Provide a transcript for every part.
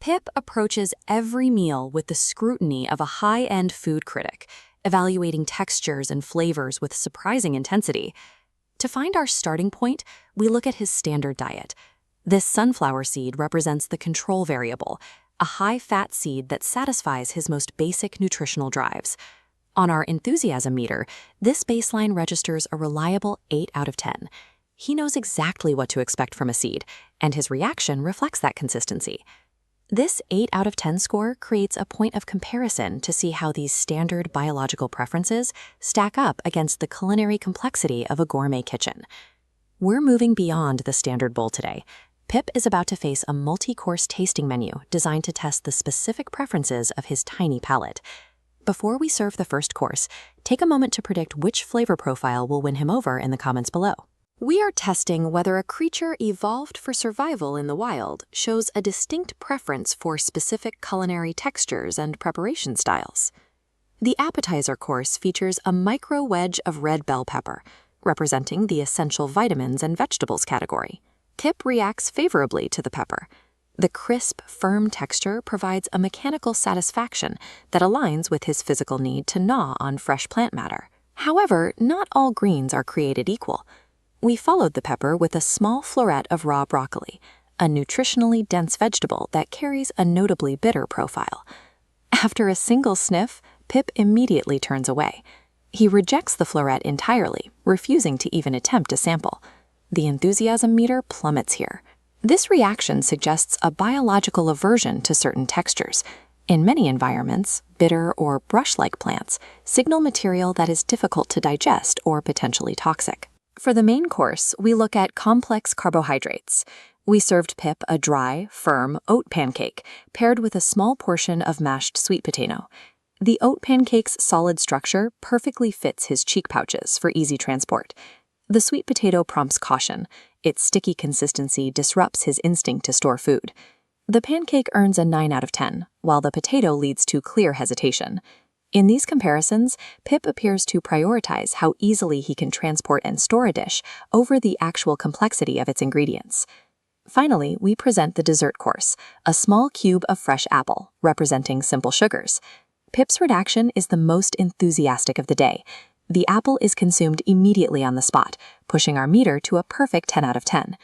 Pip approaches every meal with the scrutiny of a high-end food critic, evaluating textures and flavors with surprising intensity. To find our starting point, we look at his standard diet. This sunflower seed represents the control variable, a high-fat seed that satisfies his most basic nutritional drives. On our enthusiasm meter, this baseline registers a reliable 8 out of 10. He knows exactly what to expect from a seed, and his reaction reflects that consistency. This 8 out of 10 score creates a point of comparison to see how these standard biological preferences stack up against the culinary complexity of a gourmet kitchen. We're moving beyond the standard bowl today. Pip is about to face a multi-course tasting menu designed to test the specific preferences of his tiny palate. Before we serve the first course, take a moment to predict which flavor profile will win him over in the comments below. We are testing whether a creature evolved for survival in the wild shows a distinct preference for specific culinary textures and preparation styles. The appetizer course features a micro wedge of red bell pepper, representing the essential vitamins and vegetables category. Pip reacts favorably to the pepper. The crisp, firm texture provides a mechanical satisfaction that aligns with his physical need to gnaw on fresh plant matter. However, not all greens are created equal. We followed the pepper with a small floret of raw broccoli, a nutritionally dense vegetable that carries a notably bitter profile. After a single sniff, Pip immediately turns away. He rejects the floret entirely, refusing to even attempt a sample. The enthusiasm meter plummets here. This reaction suggests a biological aversion to certain textures. In many environments, bitter or brush-like plants signal material that is difficult to digest or potentially toxic. For the main course, we look at complex carbohydrates. We served Pip a dry, firm oat pancake paired with a small portion of mashed sweet potato. The oat pancake's solid structure perfectly fits his cheek pouches for easy transport. The sweet potato prompts caution. Its sticky consistency disrupts his instinct to store food. The pancake earns a 9 out of 10, while the potato leads to clear hesitation. In these comparisons, Pip appears to prioritize how easily he can transport and store a dish over the actual complexity of its ingredients. Finally, we present the dessert course, a small cube of fresh apple, representing simple sugars. Pip's reaction is the most enthusiastic of the day. The apple is consumed immediately on the spot, pushing our meter to a perfect 10 out of 10.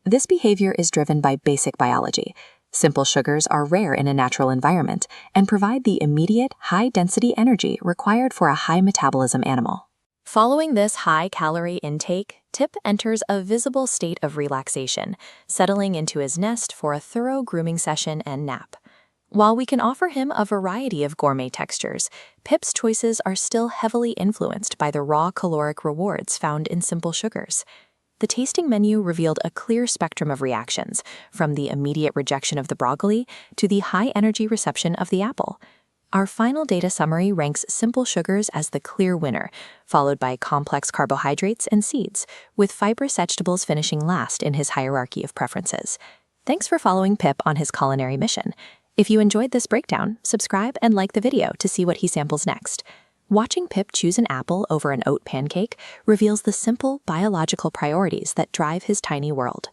This behavior is driven by basic biology. Simple sugars are rare in a natural environment and provide the immediate, high-density energy required for a high-metabolism animal. Following this high-calorie intake, Pip enters a visible state of relaxation, settling into his nest for a thorough grooming session and nap. While we can offer him a variety of gourmet textures, Pip's choices are still heavily influenced by the raw caloric rewards found in simple sugars. The tasting menu revealed a clear spectrum of reactions, from the immediate rejection of the broccoli to the high-energy reception of the apple. Our final data summary ranks simple sugars as the clear winner, followed by complex carbohydrates and seeds, with fibrous vegetables finishing last in his hierarchy of preferences. Thanks for following Pip on his culinary mission. If you enjoyed this breakdown, subscribe and like the video to see what he samples next. Watching Pip choose an apple over an oat pancake reveals the simple biological priorities that drive his tiny world.